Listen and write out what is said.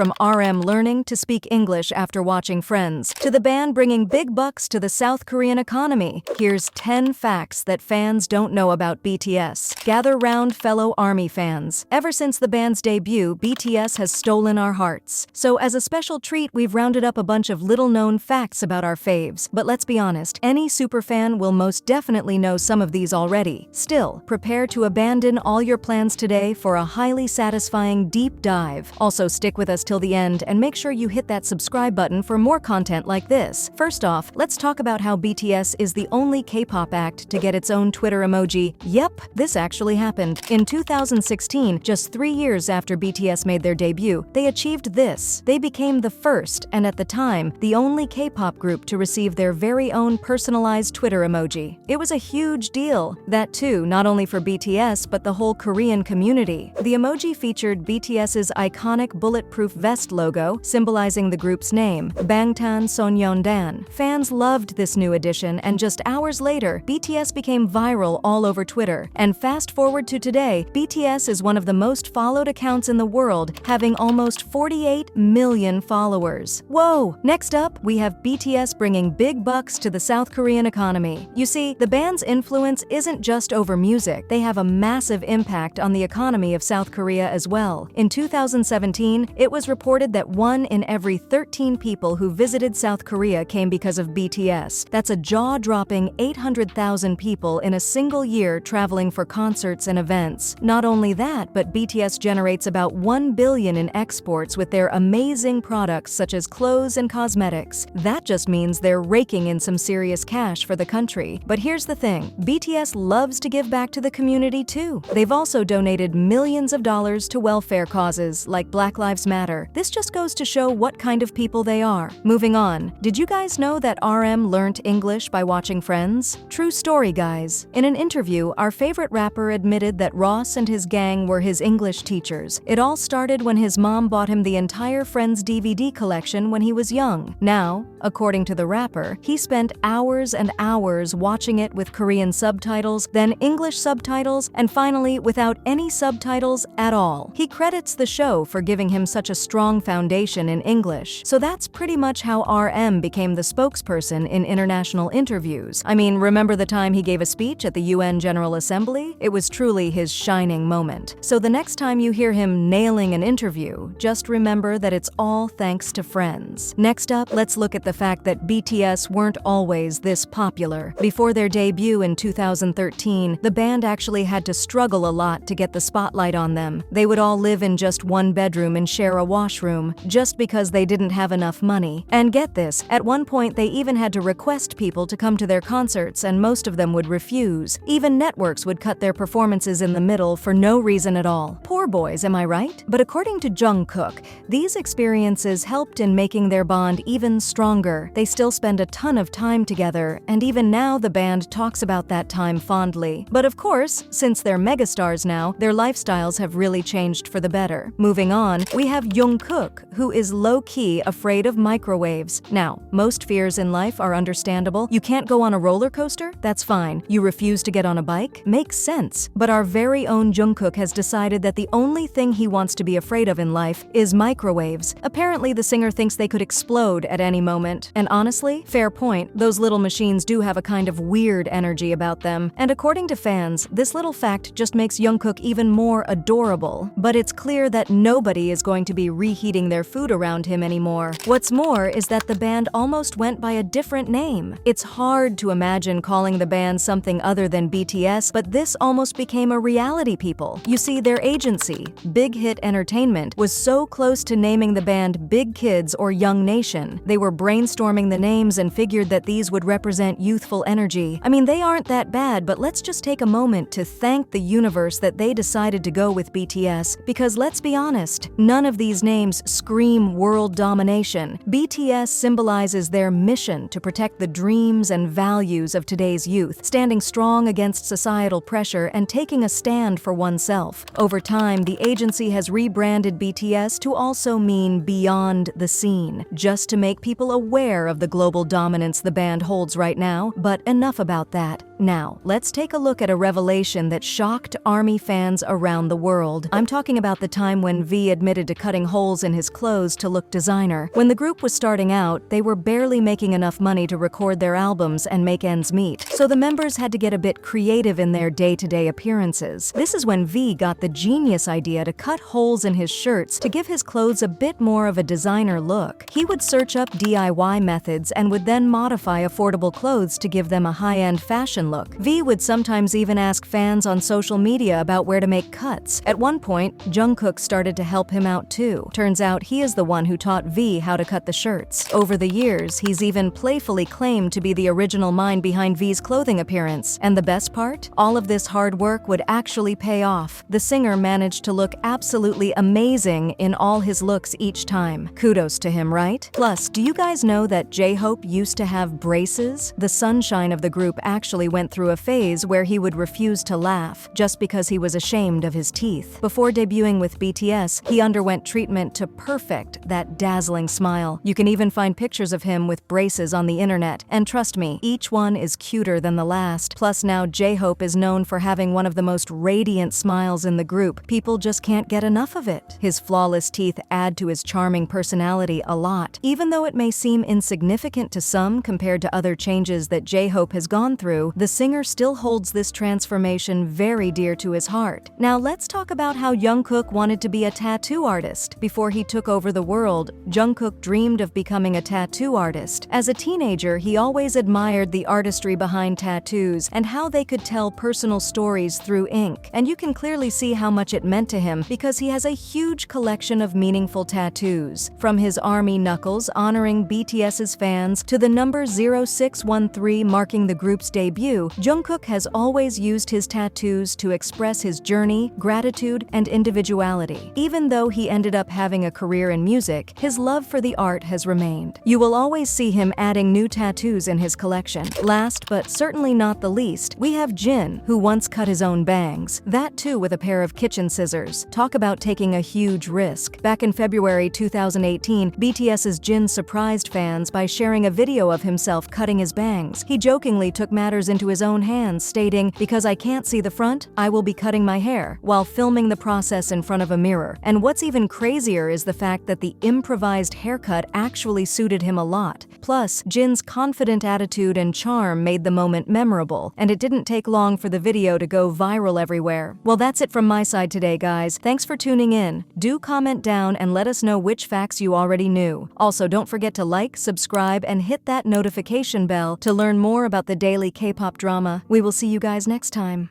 From RM learning to speak English after watching Friends, to the band bringing big bucks to the South Korean economy, here's 10 facts that fans don't know about BTS. Gather round, fellow ARMY fans. Ever since the band's debut, BTS has stolen our hearts. So as a special treat, we've rounded up a bunch of little-known facts about our faves. But let's be honest, any superfan will most definitely know some of these already. Still, prepare to abandon all your plans today for a highly satisfying deep dive. Also, stick with us till the end and make sure you hit that subscribe button for more content like this. First off, let's talk about how BTS is the only K-pop act to get its own Twitter emoji. Yep, this actually happened. In 2016, just 3 years after BTS made their debut, they achieved this. They became the first, and at the time, the only K-pop group to receive their very own personalized Twitter emoji. It was a huge deal. That too, not only for BTS, but the whole Korean community. The emoji featured BTS's iconic bulletproof vest logo, symbolizing the group's name, Bangtan Sonyeondan. Fans loved this new addition, and just hours later, BTS became viral all over Twitter. And fast forward to today, BTS is one of the most followed accounts in the world, having almost 48 million followers. Whoa! Next up, we have BTS bringing big bucks to the South Korean economy. You see, the band's influence isn't just over music. They have a massive impact on the economy of South Korea as well. In 2017, it was reported that 1 in every 13 people who visited South Korea came because of BTS. That's a jaw-dropping 800,000 people in a single year traveling for concerts and events. Not only that, but BTS generates about $1 billion in exports with their amazing products such as clothes and cosmetics. That just means they're raking in some serious cash for the country. But here's the thing, BTS loves to give back to the community too. They've also donated millions of dollars to welfare causes like Black Lives Matter. This just goes to show what kind of people they are. Moving on, did you guys know that RM learnt English by watching Friends? True story, guys. In an interview, our favorite rapper admitted that Ross and his gang were his English teachers. It all started when his mom bought him the entire Friends DVD collection when he was young. Now, according to the rapper, he spent hours and hours watching it with Korean subtitles, then English subtitles, and finally without any subtitles at all. He credits the show for giving him such a strong foundation in English. So that's pretty much how RM became the spokesperson in international interviews. I mean, remember the time he gave a speech at the UN General Assembly? It was truly his shining moment. So the next time you hear him nailing an interview, just remember that it's all thanks to Friends. Next up, let's look at the fact that BTS weren't always this popular. Before their debut in 2013, the band actually had to struggle a lot to get the spotlight on them. They would all live in just one bedroom and share a washroom, just because they didn't have enough money. And get this, at one point they even had to request people to come to their concerts, and most of them would refuse. Even networks would cut their performances in the middle for no reason at all. Poor boys, am I right? But according to Jungkook, these experiences helped in making their bond even stronger. They still spend a ton of time together, and even now the band talks about that time fondly. But of course, since they're megastars now, their lifestyles have really changed for the better. Moving on, we have Jungkook, who is low-key afraid of microwaves. Now, most fears in life are understandable. You can't go on a roller coaster? That's fine. You refuse to get on a bike? Makes sense. But our very own Jungkook has decided that the only thing he wants to be afraid of in life is microwaves. Apparently, the singer thinks they could explode at any moment. And honestly, fair point, those little machines do have a kind of weird energy about them. And according to fans, this little fact just makes Jungkook even more adorable. But it's clear that nobody is going to be reheating their food around him anymore. What's more is that the band almost went by a different name. It's hard to imagine calling the band something other than BTS, but this almost became a reality, people. You see, their agency, Big Hit Entertainment, was so close to naming the band Big Kids or Young Nation. They were brainstorming the names and figured that these would represent youthful energy. I mean, they aren't that bad, but let's just take a moment to thank the universe that they decided to go with BTS, because let's be honest, none of these names scream world domination. BTS symbolizes their mission to protect the dreams and values of today's youth, standing strong against societal pressure and taking a stand for oneself. Over time, the agency has rebranded BTS to also mean beyond the scene, just to make people aware of the global dominance the band holds right now. But enough about that. Now, let's take a look at a revelation that shocked ARMY fans around the world. I'm talking about the time when V admitted to cutting holes in his clothes to look designer. When the group was starting out, they were barely making enough money to record their albums and make ends meet, so the members had to get a bit creative in their day-to-day appearances. This is when V got the genius idea to cut holes in his shirts to give his clothes a bit more of a designer look. He would search up DIY methods and would then modify affordable clothes to give them a high-end fashion look. V would sometimes even ask fans on social media about where to make cuts. At one point, Jungkook started to help him out too. Turns out he is the one who taught V how to cut the shirts. Over the years, he's even playfully claimed to be the original mind behind V's clothing appearance. And the best part? All of this hard work would actually pay off. The singer managed to look absolutely amazing in all his looks each time. Kudos to him, right? Plus, do you guys know that J-Hope used to have braces? The sunshine of the group actually went through a phase where he would refuse to laugh, just because he was ashamed of his teeth. Before debuting with BTS, he underwent treatment to perfect that dazzling smile. You can even find pictures of him with braces on the internet, and trust me, each one is cuter than the last. Plus now J-Hope is known for having one of the most radiant smiles in the group. People just can't get enough of it. His flawless teeth add to his charming personality a lot. Even though it may seem insignificant to some compared to other changes that J-Hope has gone through, the singer still holds this transformation very dear to his heart. Now let's talk about how Jungkook wanted to be a tattoo artist. Before he took over the world, Jungkook dreamed of becoming a tattoo artist. As a teenager, he always admired the artistry behind tattoos and how they could tell personal stories through ink. And you can clearly see how much it meant to him because he has a huge collection of meaningful tattoos. From his army knuckles honoring BTS's fans to the number 0613 marking the group's debut, Jungkook has always used his tattoos to express his journey, gratitude, and individuality. Even though he ended up having a career in music, his love for the art has remained. You will always see him adding new tattoos in his collection. Last but certainly not the least, we have Jin, who once cut his own bangs. That too with a pair of kitchen scissors. Talk about taking a huge risk. Back in February 2018, BTS's Jin surprised fans by sharing a video of himself cutting his bangs. He jokingly took matters into his own hands, stating, "Because I can't see the front, I will be cutting my hair," while filming the process in front of a mirror. And what's even crazier is the fact that the improvised haircut actually suited him a lot. Plus, Jin's confident attitude and charm made the moment memorable, and it didn't take long for the video to go viral everywhere. Well, that's it from my side today, guys. Thanks for tuning in. Do comment down and let us know which facts you already knew. Also, don't forget to like, subscribe, and hit that notification bell to learn more about the daily K-pop drama. We will see you guys next time.